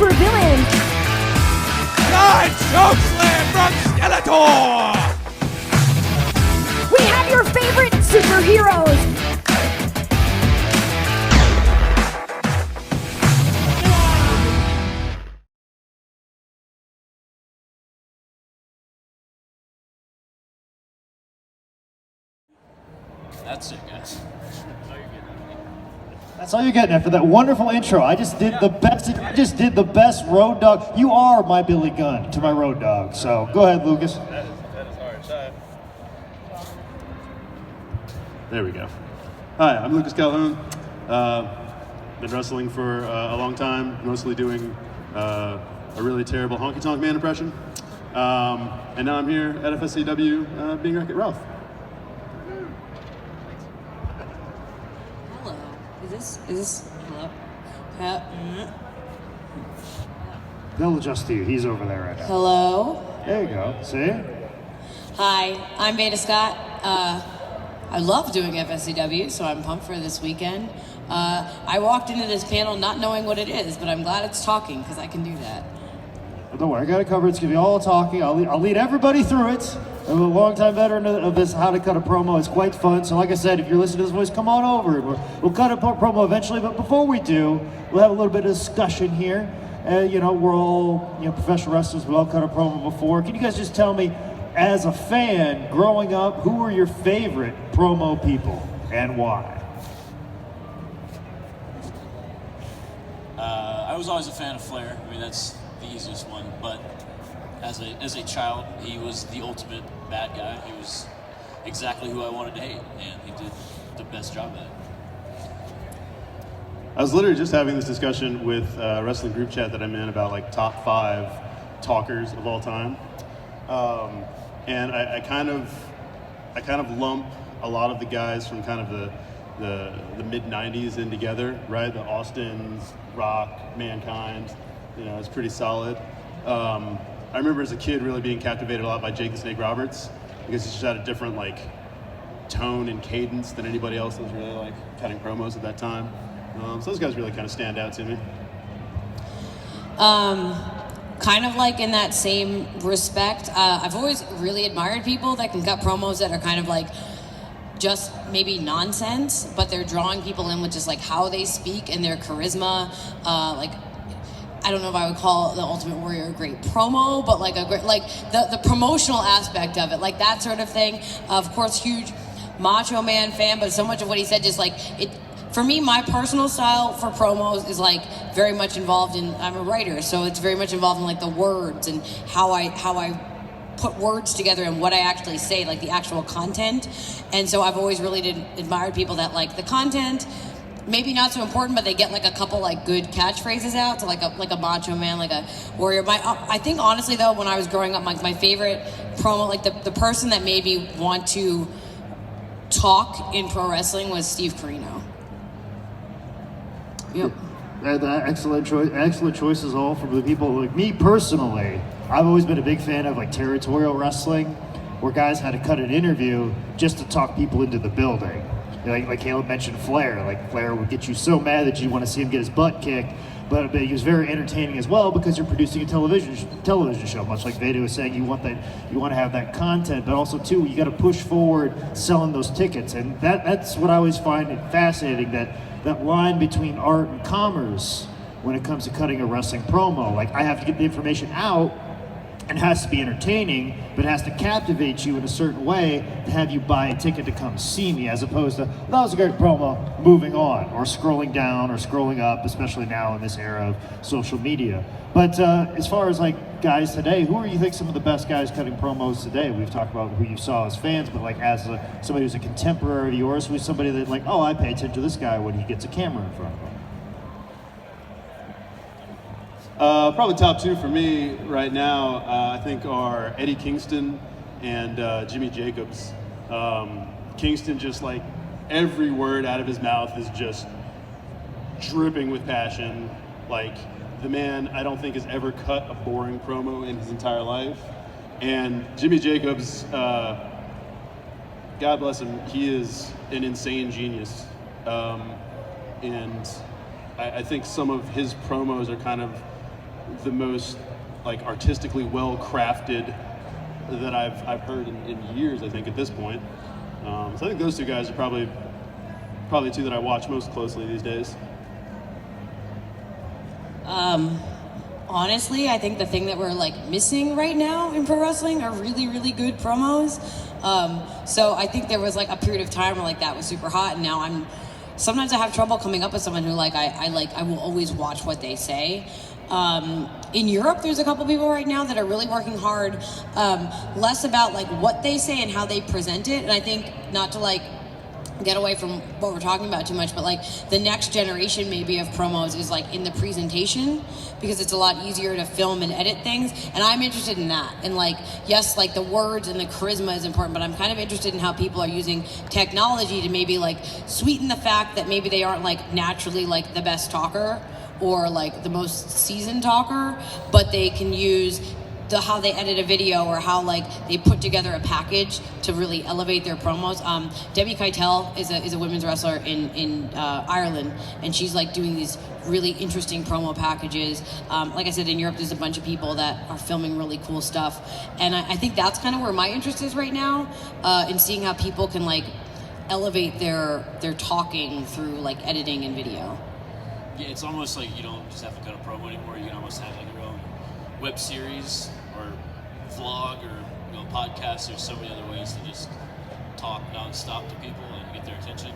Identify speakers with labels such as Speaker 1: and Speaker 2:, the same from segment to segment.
Speaker 1: supervillains.
Speaker 2: God Chokeslam from Skeletor!
Speaker 1: We have your favorite superheroes.
Speaker 3: That's it, guys.
Speaker 4: That's all you're getting after that wonderful intro. I just did the best. I just did the best road dog. You are my Billy Gunn to my road dog. So go ahead, Lucas.
Speaker 5: That is hard shot.
Speaker 6: There we go. Hi, I'm Lucas Calhoun. Been wrestling for a long time, mostly doing a really terrible honky tonk man impression. And now I'm here at FSCW being Wreck-It Ralph.
Speaker 7: Hello. Is this hello?
Speaker 4: They'll adjust to you. He's over there right now.
Speaker 7: Hello.
Speaker 4: There you go. See?
Speaker 7: Hi, I'm Veda Scott. I love doing FSCW, so I'm pumped for this weekend. I walked into this panel not knowing what it is, but I'm glad it's talking because I can do that.
Speaker 4: Well, don't worry, I got it covered. It's gonna be all talking. I'll lead everybody through it. I'm a longtime veteran of this how to cut a promo. It's quite fun. So like I said, if you're listening to this voice, come on over. We'll cut a promo eventually, but before we do, we'll have a little bit of discussion here. You know, we're all professional wrestlers. We all cut a promo before. Can you guys just tell me, as a fan, growing up, who were your favorite promo people and why?
Speaker 3: I was always a fan of Flair. I mean, that's the easiest one. But as a child, he was the ultimate bad guy. He was exactly who I wanted to hate, and he did the best job at it.
Speaker 6: I was literally just having this discussion with a wrestling group chat that I'm in about like top 5 talkers of all time. And I kind of lump a lot of the guys from kind of the mid 90s in together, right? The Austins, Rock, Mankind, it's pretty solid. I remember as a kid really being captivated a lot by Jake the Snake Roberts because he just had a different like tone and cadence than anybody else that was really like cutting promos at that time. So those guys really kind of stand out to me.
Speaker 7: Kind of like in that same respect, I've always really admired people that can cut promos that are kind of like just maybe nonsense, but they're drawing people in with just like how they speak and their charisma. Like, I don't know if I would call The Ultimate Warrior a great promo, but like a great, like the promotional aspect of it, like that sort of thing. Of course, huge Macho Man fan, but so much of what he said just like it. For me, my personal style for promos is like very much involved in, I'm a writer, so it's very much involved in like the words and how I put words together and what I actually say, like the actual content. And so I've always really admired people that like the content, maybe not so important, but they get like a couple like good catchphrases out to like a Macho Man, like a Warrior. I think honestly though, when I was growing up, my favorite promo, like the person that made me want to talk in pro wrestling was Steve Corino. Yep.
Speaker 4: Excellent choices all from the people. Like me personally, I've always been a big fan of like territorial wrestling, where guys had to cut an interview just to talk people into the building. Like Caleb mentioned Flair. Like Flair would get you so mad that you want to see him get his butt kicked, but he was very entertaining as well because you're producing a television show. Much like Veda was saying, you want to have that content, but also too you got to push forward selling those tickets, and that's what I always find it fascinating, that line between art and commerce when it comes to cutting a wrestling promo. Like I have to get the information out, and it has to be entertaining, but it has to captivate you in a certain way to have you buy a ticket to come see me, as opposed to, that was a great promo, moving on, or scrolling down or scrolling up, especially now in this era of social media. But as far as like guys today, who are you think some of the best guys cutting promos today? We've talked about who you saw as fans, but like as somebody who's a contemporary of yours, who's somebody that like, oh, I pay attention to this guy when he gets a camera in front of him.
Speaker 6: Probably top 2 for me right now, I think are Eddie Kingston and Jimmy Jacobs. Kingston, just like every word out of his mouth is just dripping with passion. Like the man, I don't think has ever cut a boring promo in his entire life. And Jimmy Jacobs, God bless him, he is an insane genius. And I think some of his promos are kind of the most like artistically well crafted that I've heard in years, I think, at this point. So I think those two guys are probably two that I watch most closely these days.
Speaker 7: Honestly, I think the thing that we're like missing right now in pro wrestling are really, really good promos. So I think there was like a period of time where like that was super hot, and now sometimes I have trouble coming up with someone who like I will always watch what they say. In Europe, there's a couple people right now that are really working hard, less about like what they say and how they present it. And I think not to like get away from what we're talking about too much, but like the next generation maybe of promos is like in the presentation, because it's a lot easier to film and edit things, and I'm interested in that. And like, yes, like the words and the charisma is important, but I'm kind of interested in how people are using technology to maybe like sweeten the fact that maybe they aren't like naturally like the best talker or like the most seasoned talker, but they can use how they edit a video or how like they put together a package to really elevate their promos. Debbie Keitel is a women's wrestler in Ireland, and she's like doing these really interesting promo packages. Like I said, in Europe, there's a bunch of people that are filming really cool stuff, and I think that's kind of where my interest is right now, in seeing how people can like elevate their talking through like editing and video.
Speaker 3: Yeah, it's almost like you don't just have to cut a promo anymore. You can almost have like your own web series or vlog or podcast. There's so many other ways to just talk nonstop to people and get their attention.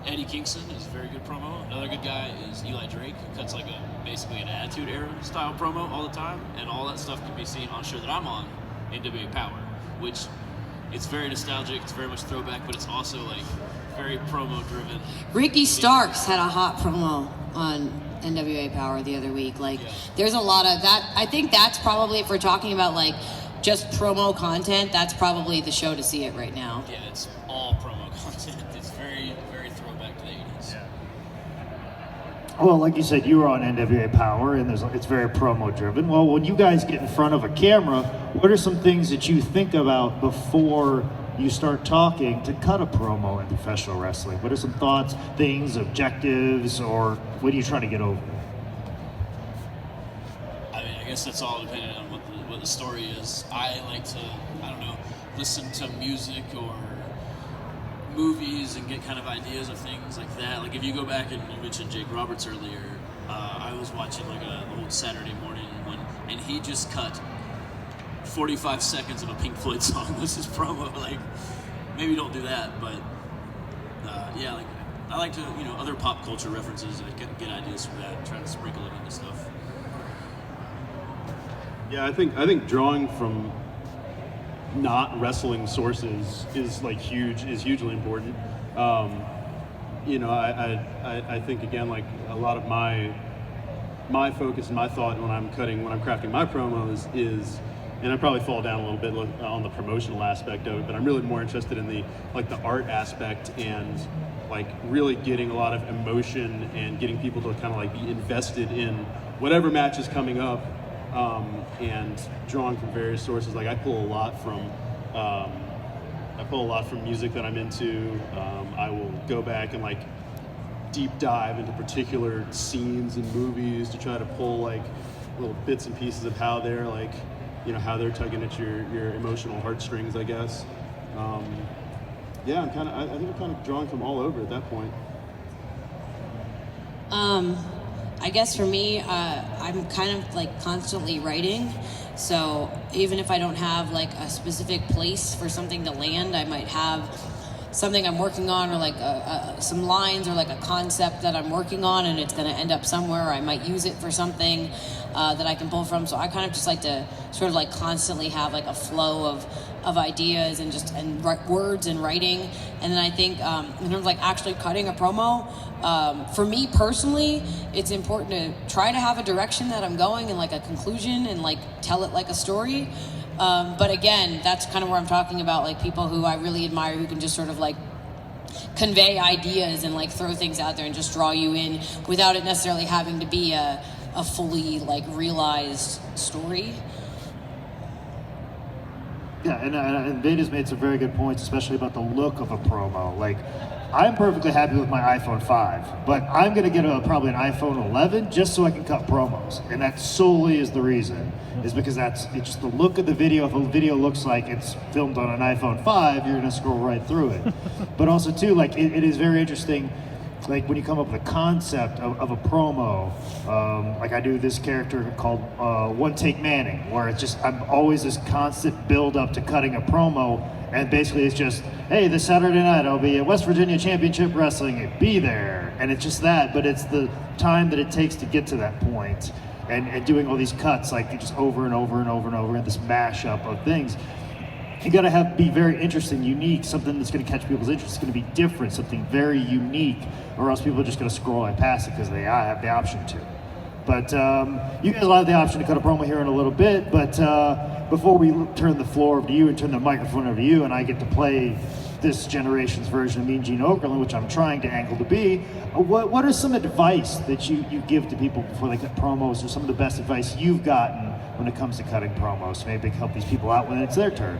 Speaker 3: Eddie Kingston is a very good promo. Another good guy is Eli Drake, who cuts like basically an Attitude Era style promo all the time, and all that stuff can be seen on a show that I'm on, NWA Power, which it's very nostalgic, it's very much throwback, but it's also like very promo driven.
Speaker 7: Ricky Starks had a hot promo on NWA Power the other week. Like, there's a lot of that. I think that's probably, if we're talking about like just promo content, that's probably the show to see it right now.
Speaker 3: Yeah, it's all promo content. It's very, very throwback to the 80s. Yeah.
Speaker 4: Well, like you said, you were on NWA Power, and it's very promo driven. Well, when you guys get in front of a camera, what are some things that you think about before you start talking to cut a promo in professional wrestling? What are some thoughts, things, objectives, or what are you trying to get over?
Speaker 3: I mean, I guess that's all dependent on what the story is. I like to, listen to music or movies and get kind of ideas of things like that. Like if you go back and you mentioned Jake Roberts earlier, I was watching like an old Saturday morning one, and he just cut 45 seconds of a Pink Floyd song. This is promo. Like, maybe don't do that, but yeah, like I like to, other pop culture references. I get ideas from that, trying to sprinkle it into stuff.
Speaker 6: Yeah, I think drawing from not wrestling sources is hugely important. I think again, like a lot of my focus and my thought when I'm crafting my promos is, and I probably fall down a little bit on the promotional aspect of it, but I'm really more interested in the art aspect and like really getting a lot of emotion and getting people to kind of like be invested in whatever match is coming up, and drawing from various sources. Like I pull a lot from music that I'm into. I will go back and like deep dive into particular scenes and movies to try to pull like little bits and pieces of how they're like, how they're tugging at your emotional heartstrings, I guess. Yeah, I think I'm kind of drawing from all over at that point.
Speaker 7: I guess for me, I'm kind of like constantly writing. So even if I don't have like a specific place for something to land, I might have something I'm working on, or like some lines, or like a concept that I'm working on, and it's going to end up somewhere. I might use it for something that I can pull from. So I kind of just like to sort of like constantly have like a flow of ideas and words and writing. And then I think in terms of like actually cutting a promo, for me personally, it's important to try to have a direction that I'm going and like a conclusion and like tell it like a story. But again, that's kind of where I'm talking about like people who I really admire, who can just sort of like convey ideas and like throw things out there and just draw you in without it necessarily having to be a fully like realized story.
Speaker 4: Yeah, and Veda's made some very good points, especially about the look of a promo. Like, I'm perfectly happy with my iPhone 5, but I'm going to get probably an iPhone 11 just so I can cut promos, and that solely is the reason, is because it's just the look of the video. If a video looks like it's filmed on an iPhone 5, you're going to scroll right through it. But also too, like it is very interesting, like when you come up with a concept of a promo, like I do this character called One Take Manning, where it's just, I'm always this constant build up to cutting a promo, and basically it's just, hey, this Saturday night I'll be at West Virginia Championship Wrestling, be there. And it's just that, but it's the time that it takes to get to that point, and doing all these cuts, like just over and over and over and over, and this mashup of things. You gotta be very interesting, unique, something that's gonna catch people's interest. It's gonna be different, something very unique, or else people are just gonna scroll right past it because they have the option to. But you guys will have the option to cut a promo here in a little bit, but before we turn the floor over to you and turn the microphone over to you, and I get to play this generation's version of Mean Gene Okerlund, which I'm trying to angle to be, what are some advice that you give to people before they cut promos, or some of the best advice you've gotten when it comes to cutting promos? Maybe help these people out when it's their turn.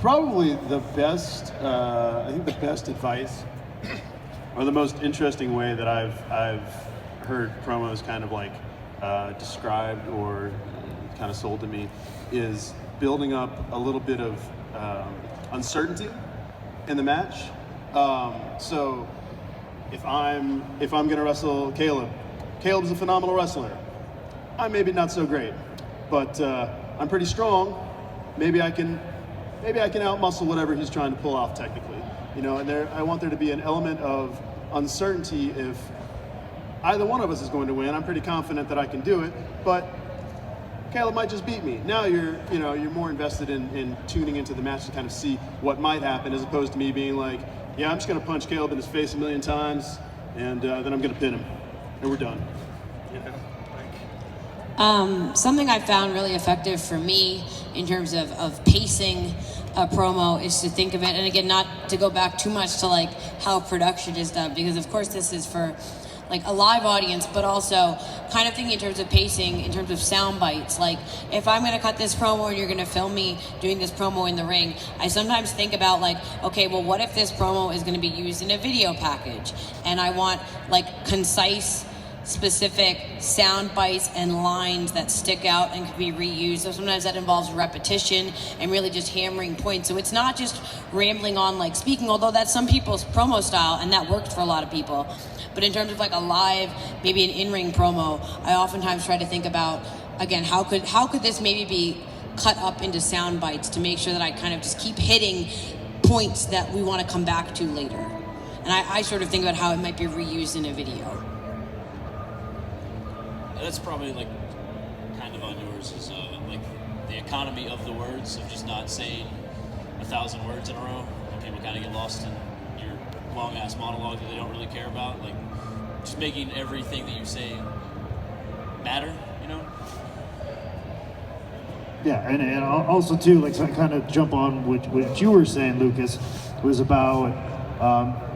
Speaker 6: Probably the best, I think the best advice, or the most interesting way that I've heard promos kind of like described or kind of sold to me, is building up a little bit of uncertainty in the match. So if I'm gonna wrestle Caleb's a phenomenal wrestler. I'm maybe not so great, but I'm pretty strong. Maybe I can outmuscle whatever he's trying to pull off technically, you know. And I want there to be an element of uncertainty. If either one of us is going to win, I'm pretty confident that I can do it, but Caleb might just beat me. Now you're more invested in tuning into the match to kind of see what might happen, as opposed to me being like, yeah, I'm just going to punch Caleb in his face 1,000,000 times, and then I'm going to pin him, and we're done.
Speaker 7: Something I found really effective for me in terms of pacing a promo is to think of it, and again, not to go back too much to like how production is done, because of course this is for like a live audience, but also kind of thinking in terms of pacing, in terms of sound bites. Like if I'm going to cut this promo and you're going to film me doing this promo in the ring, I sometimes think about like, okay, well, what if this promo is going to be used in a video package, and I want like concise, specific sound bites and lines that stick out and can be reused. So sometimes that involves repetition and really just hammering points. So it's not just rambling on like speaking, although that's some people's promo style and that worked for a lot of people. But in terms of like a live, maybe an in-ring promo, I oftentimes try to think about, again, how could this maybe be cut up into sound bites to make sure that I kind of just keep hitting points that we want to come back to later. And I sort of think about how it might be reused in a video.
Speaker 3: That's probably like kind of on yours, is like the economy of the words, of just not saying 1,000 words in a row. People kind of get lost in your long ass monologue that they don't really care about. Like just making everything that you say matter, you know?
Speaker 4: Yeah, and also too, like, so I kind of jump on what you were saying, Lucas, was about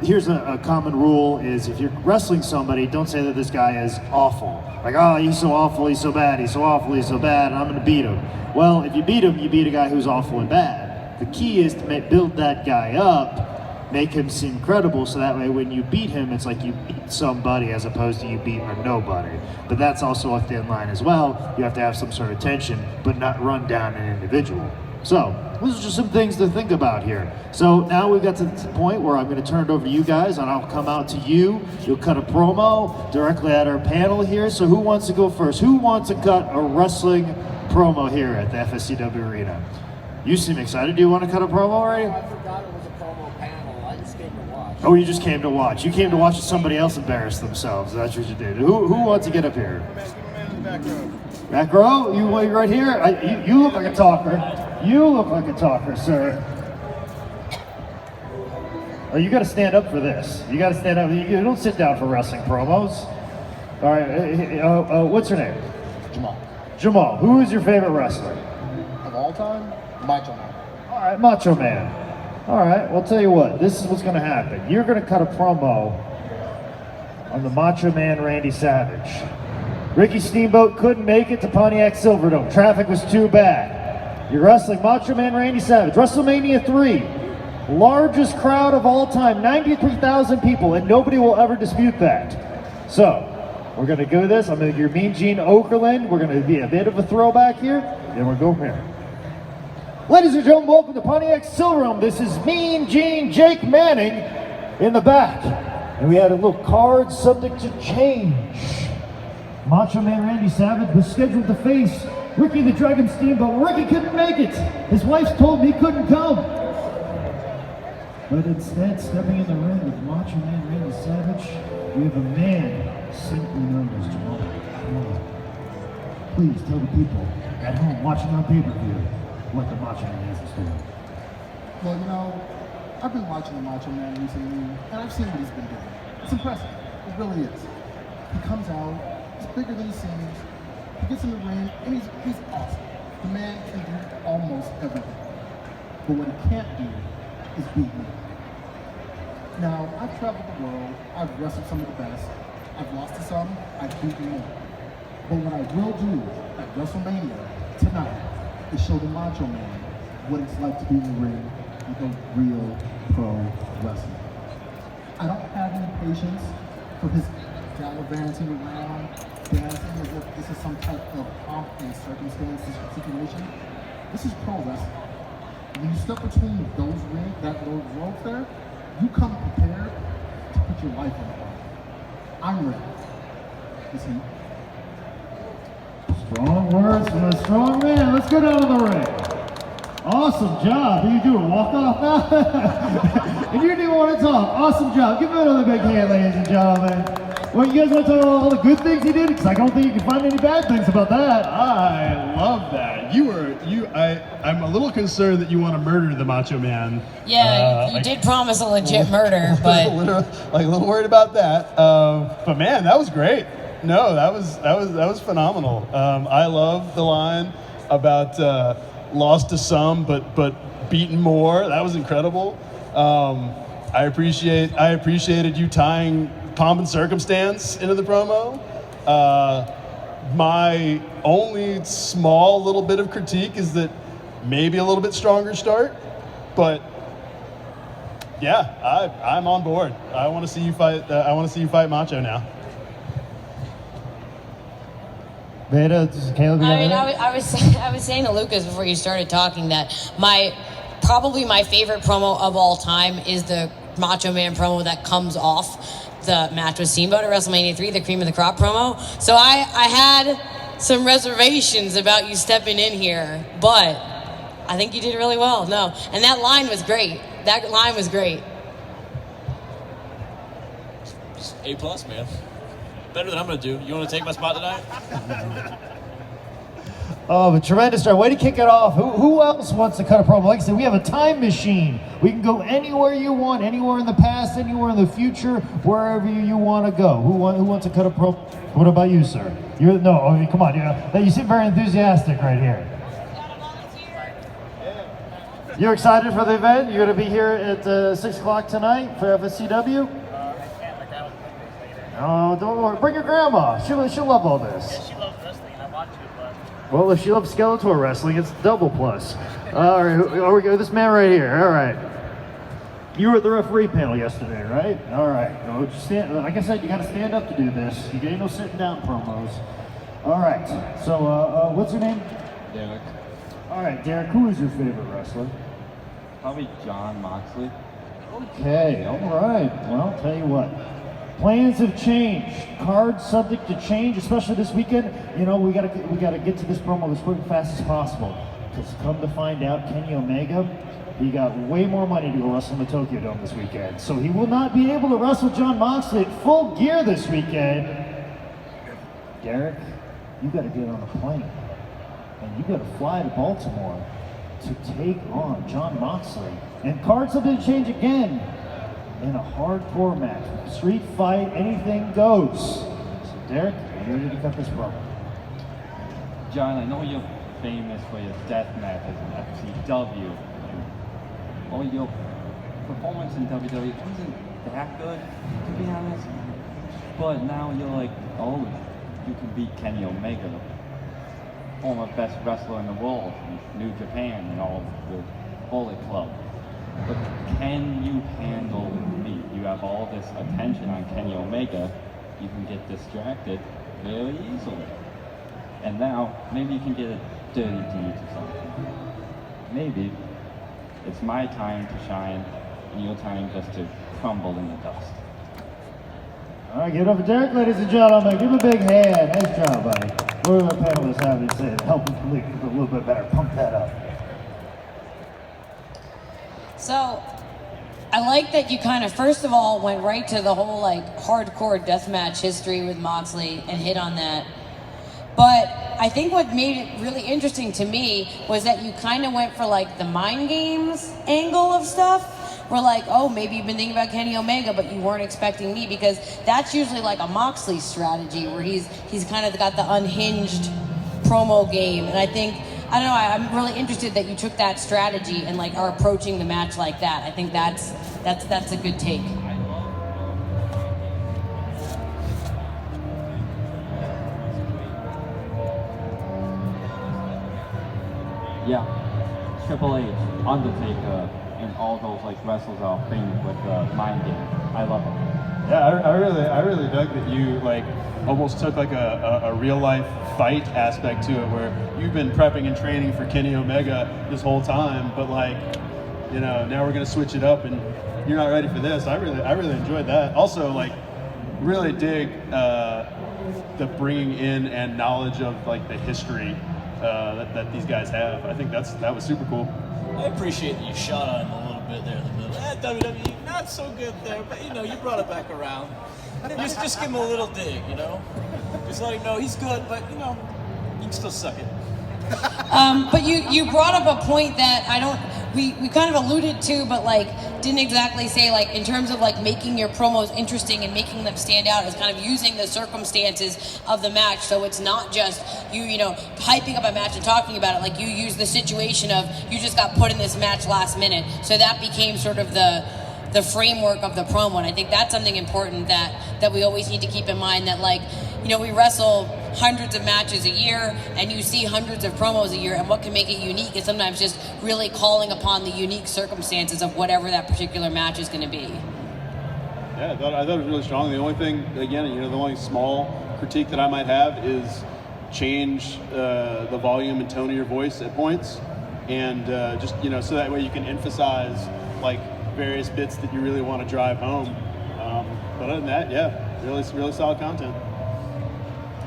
Speaker 4: here's a common rule, is if you're wrestling somebody, don't say that this guy is awful. Like, oh, he's so awful, he's so bad, he's so awful, he's so bad, and I'm going to beat him. Well, if you beat him, you beat a guy who's awful and bad. The key is to build that guy up, make him seem credible, so that way when you beat him, it's like you beat somebody as opposed to you beat a nobody. But that's also a thin line as well. You have to have some sort of tension, but not run down an individual. So, those are just some things to think about here. So now we've got to the point where I'm going to turn it over to you guys, and I'll come out to you. You'll cut a promo directly at our panel here. So who wants to go first? Who wants to cut a wrestling promo here at the FSCW Arena? You seem excited. Do you want to cut a promo already?
Speaker 5: I forgot it was a promo panel. I just came to watch.
Speaker 4: Oh, you just came to watch. You came to watch somebody else embarrass themselves. That's what you did. Who wants to get up here?
Speaker 6: Man in the back row.
Speaker 4: Back row? You right here? You look like a talker. You look like a talker, sir. Oh, you got to stand up for this. You got to stand up. You don't sit down for wrestling promos. All right. What's her name?
Speaker 5: Jamal.
Speaker 4: Jamal. Who is your favorite wrestler?
Speaker 5: Of all time? Macho Man.
Speaker 4: All right, Macho Man. All right. Well, tell you what. This is what's going to happen. You're going to cut a promo on the Macho Man Randy Savage. Ricky Steamboat couldn't make it to Pontiac Silverdome. Traffic was too bad. You're wrestling Macho Man Randy Savage. WrestleMania 3, largest crowd of all time, 93,000 people, and nobody will ever dispute that. So, we're going to go this. I'm going to do your Mean Gene Okerlund. We're going to be a bit of a throwback here. Then we'll go from here. Ladies and gentlemen, welcome to Pontiac Silverdome. This is Mean Gene Jake Manning in the back. And we had a little card subject to change. Macho Man Randy Savage was scheduled to face Ricky the Dragon Steamboat. Ricky couldn't make it. His wife told him he couldn't come. But instead, stepping in the ring with Macho Man Randy Savage, we have a man simply known as Jamal. Please tell the people at home watching on pay-per-view what the Macho Man has in store.
Speaker 5: Well, you know, I've been watching the Macho Man recently, and I've seen what he's been doing. It's impressive. It really is. He comes out, he's bigger than he seems, he gets in the ring, and he's awesome. The man can do almost everything. But what he can't do is beat me. Now, I've traveled the world, I've wrestled some of the best, I've lost to some, I've beaten more. But what I will do at WrestleMania tonight is show the Macho Man what it's like to be in the ring with a real pro wrestler. I don't have any patience for his gallivanting around, dancing as if this is some type of pomp and circumstance situation. This is pro wrestling. When you step between those rings, those ropes there, you come prepared to put your life on the line. I'm ready. Is he?
Speaker 4: Strong words from a strong man. Let's go down to the ring. Awesome job. Do you do a walk-off now? And you didn't even want to talk. Awesome job. Give him another big hand, ladies and gentlemen. Well, you guys want to talk about all the good things he did? Because I don't think you can find any bad things about that.
Speaker 6: I love that. I'm a little concerned that you want to murder the Macho Man.
Speaker 7: Yeah, you did promise a legit murder, but
Speaker 6: a little worried about that. But man, that was great. No, that was phenomenal. I love the line about lost to some, but beaten more. That was incredible. I appreciated you tying pomp and circumstance into the promo. My only small little bit of critique is that maybe a little bit stronger start, but yeah, I'm on board. I want to see you fight. I want to see you fight Macho now.
Speaker 4: Veda, this is Caleb.
Speaker 7: I was saying to Lucas before you started talking that probably my favorite promo of all time is the Macho Man promo that comes off the match with Steamboat at WrestleMania 3, the cream of the crop promo. So I had some reservations about you stepping in here, but I think you did really well. No, and that line was great. That line was great.
Speaker 3: A+, man. Better than I'm gonna do. You want to take my spot tonight?
Speaker 4: Oh, but tremendous start. Way to kick it off. Who else wants to cut a promo? Like I said, we have a time machine. We can go anywhere you want, anywhere in the past, anywhere in the future, wherever you want to go. Who wants to cut a promo? What about you, sir? Come on. You seem very enthusiastic right here. You're excited for the event? You're going to be here at 6 o'clock tonight for FSCW? Oh, don't worry. Bring your grandma. She'll love all this.
Speaker 8: She loves wrestling, and I want to, but...
Speaker 4: Well, if she loves Skeletor wrestling, it's double plus. All right, this man right here. All right. You were at the referee panel yesterday, right? All right. No, just like I said, you got to stand up to do this. You ain't no sitting down promos. All right. So, what's your name?
Speaker 9: Derek.
Speaker 4: All right, Derek. Who is your favorite wrestler?
Speaker 9: Probably John Moxley.
Speaker 4: Okay. All right. Well, I'll tell you what. Plans have changed. Cards subject to change, especially this weekend. You know, we gotta get to this promo as quick and fast as possible. Because come to find out, Kenny Omega, he got way more money to go wrestle in the Tokyo Dome this weekend. So he will not be able to wrestle John Moxley at full gear this weekend. Derek, you gotta get on a plane. And you gotta fly to Baltimore to take on John Moxley. And cards subject to change again. In a hardcore match, street fight, anything goes. So Derek, are you ready to cut this promo?
Speaker 9: John, I know you're famous for your death matches in FSCW. Or your performance in WWE wasn't that good, to be honest. But now you're like old. you can beat Kenny Omega, former best wrestler in the world, in New Japan and all the Bullet Club. But can you handle me? You have all this attention on Kenny Omega, you can get distracted very easily. And now, maybe you can get a dirty deed or something. Maybe it's my time to shine and your time just to crumble in the dust.
Speaker 4: All right, give it up for Derek, ladies and gentlemen. Give him a big hand. Nice job, buddy. What do our panelists have to say to help him complete a little bit better? Pump that up.
Speaker 7: So, I like that you kind of, first of all, went right to the whole like hardcore deathmatch history with Moxley and hit on that. But I think what made it really interesting to me was that you kind of went for like the mind games angle of stuff. We're like, oh, maybe you've been thinking about Kenny Omega, but you weren't expecting me, because that's usually like a Moxley strategy where he's kind of got the unhinged promo game. And I think, I don't know, I'm really interested that you took that strategy and like are approaching the match like that. I think that's a good take.
Speaker 9: Yeah, Triple H, Undertaker, and all those like wrestlers are famous with the mind game. I love it.
Speaker 6: Yeah, I really dug that you like almost took like a real life fight aspect to it, where you've been prepping and training for Kenny Omega this whole time, but like, you know, now we're gonna switch it up and you're not ready for this. I really enjoyed that. Also, like, really dig the bringing in and knowledge of like the history that these guys have. I think that was super cool.
Speaker 3: I appreciate that you shot on him a little bit there in the middle. WWE, not so good there, but you know, you brought it back around. Just give him a little dig, you know? Just let him know he's good, but you know, you can still suck it.
Speaker 7: But you brought up a point that we kind of alluded to, but like didn't exactly say, like in terms of like making your promos interesting and making them stand out, is kind of using the circumstances of the match. So it's not just you know, hyping up a match and talking about it. Like you use the situation of you just got put in this match last minute, so that became sort of the framework of the promo. And I think that's something important that we always need to keep in mind, that like, you know, we wrestle hundreds of matches a year and you see hundreds of promos a year, and what can make it unique is sometimes just really calling upon the unique circumstances of whatever that particular match is going to be.
Speaker 6: Yeah, I thought it was really strong. The only thing, again, you know, the only small critique that I might have is change the volume and tone of your voice at points, and just, you know, so that way you can emphasize like various bits that you really want to drive home. But other than that, yeah, really solid content.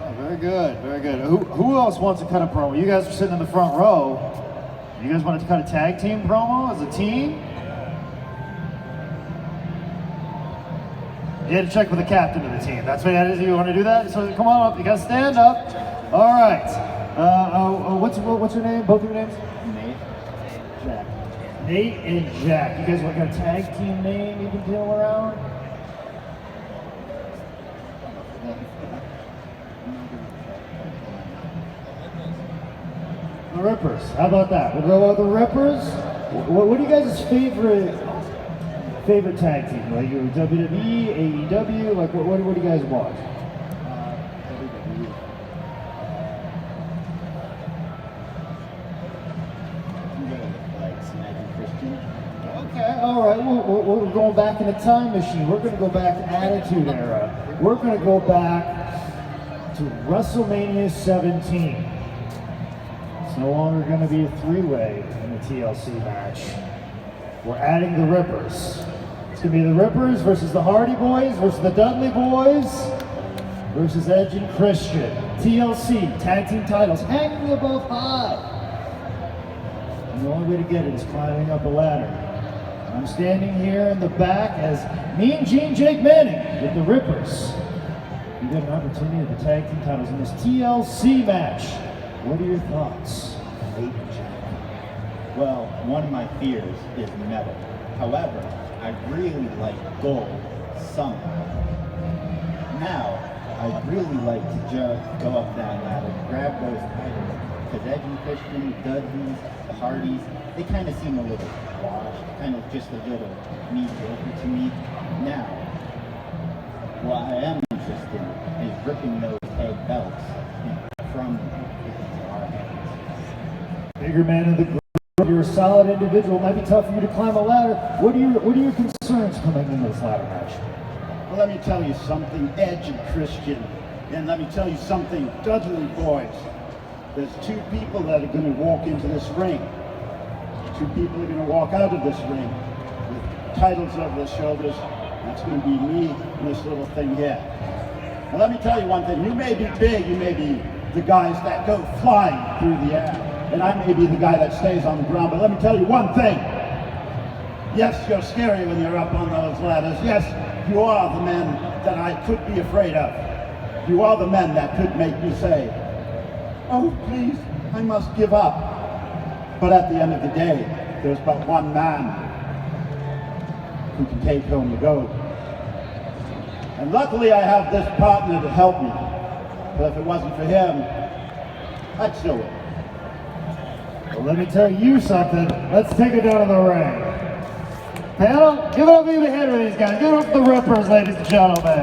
Speaker 4: Oh, very good, very good. Who else wants to cut a promo? You guys are sitting in the front row. You guys want to cut a tag team promo as a team? You had to check with the captain of the team. That's what it is. You want to do that? So come on up. You got to stand up. All right. What's your name? Both of your names?
Speaker 9: Nate.
Speaker 4: Jack. Nate and Jack. You guys want to got a tag team name you can deal around? The Rippers. How about that? We'll go with the Rippers. What are you guys' favorite tag team? Like your WWE, AEW? Like what do you guys watch? Okay, all right. We're going back in a time machine. We're going to go back to Attitude Era. We're going to go back to WrestleMania 17. It's no longer going to be a three-way in the TLC match. We're adding the Rippers. It's going to be the Rippers versus the Hardy Boys versus the Dudley Boys versus Edge and Christian. TLC tag team titles hanging above high. And the only way to get it is climbing up a ladder. I'm standing here in the back as Mean Gene Jake Manning with the Rippers. You get an opportunity to the tag team titles in this TLC match. What are your thoughts?
Speaker 10: Well, one of my fears is metal. However, I really like gold somehow. Now, I'd really like to just go up that ladder, grab those titles, because Edge and Christian, the Dudleys, the Hardys, they kind of seem a little washed, kind of just a little mediocre to me. Now, what I am interested in is ripping those tag belts
Speaker 4: bigger man in the group. You're a solid individual. It might be tough for you to climb a ladder. What are your concerns coming into this ladder match?
Speaker 10: Well, let me tell you something, Edge and Christian, and let me tell you something, Dudley boys. There's two people that are going to walk into this ring. Two people are going to walk out of this ring with titles over their shoulders. That's going to be me and this little thing here. Now let me tell you one thing. You may be big, you may be the guys that go flying through the air, and I may be the guy that stays on the ground, but let me tell you one thing. Yes, you're scary when you're up on those ladders. Yes, you are the men that I could be afraid of. You are the men that could make me say, oh, please, I must give up. But at the end of the day, there's but one man who can take home the gold. And luckily I have this partner to help me. But if it wasn't for him, I'd still win.
Speaker 4: Well, let me tell you something. Let's take it down to the ring. Panel, give it up even ahead of these guys. Give it up for the Rippers, ladies and gentlemen.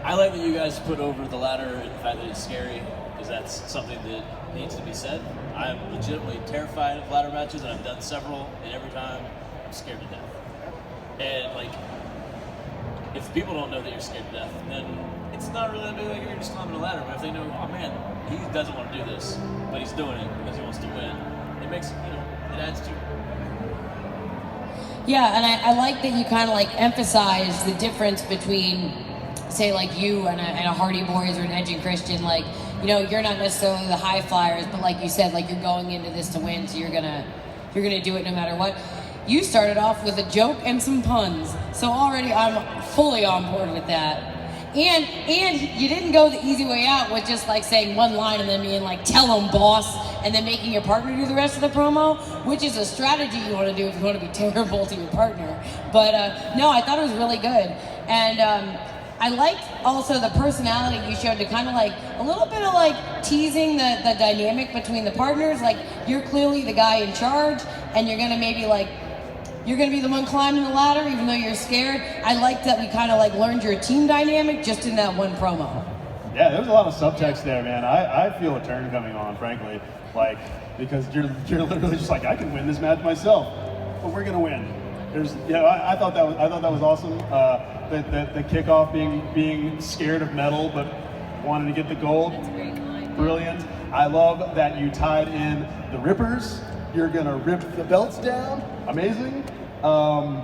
Speaker 3: I like that you guys put over the ladder and the fact that it's scary, because that's something that needs to be said. I'm legitimately terrified of ladder matches, and I've done several, and every time I'm scared to death. And like, if people don't know that you're scared to death, then it's not really that big like you're just climbing a ladder. But if they know, oh man, he doesn't want to do this, but he's doing it because he wants to win, it makes, it adds to it.
Speaker 7: Yeah, and I like that you kind of like emphasize the difference between, say, like you and a Hardy Boys or an Edge and Christian. Like, you're not necessarily the high flyers, but like you said, like you're going into this to win, so you're gonna do it no matter what. You started off with a joke and some puns, so already I'm fully on board with that. And you didn't go the easy way out with just like saying one line and then being like, tell them, boss, and then making your partner do the rest of the promo, which is a strategy you want to do if you want to be terrible to your partner. But no, I thought it was really good. And I liked also the personality you showed to kind of like a little bit of like teasing the dynamic between the partners. Like, you're clearly the guy in charge, and you're gonna maybe like, you're gonna be the one climbing the ladder even though you're scared. I liked that we kind of like learned your team dynamic just in that one promo.
Speaker 6: Yeah, there was a lot of subtext there, man. I feel a turn coming on, frankly. Like, because you're literally just like, I can win this match myself, but we're gonna win. I thought that was awesome. The kickoff being scared of metal but wanting to get the gold. Brilliant. I love that you tied in the Rippers. You're gonna rip the belts down. Amazing. I'm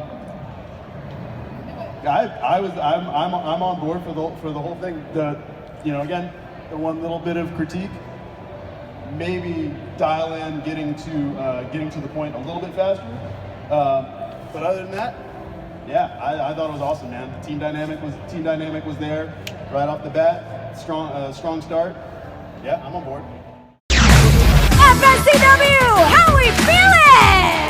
Speaker 6: on board for the whole thing. Again, the one little bit of critique, maybe dial in getting to the point a little bit faster. But other than that, yeah, I thought it was awesome, man. The team dynamic was there right off the bat. Strong start. Yeah, I'm on board.
Speaker 1: FSCW, how we feeling?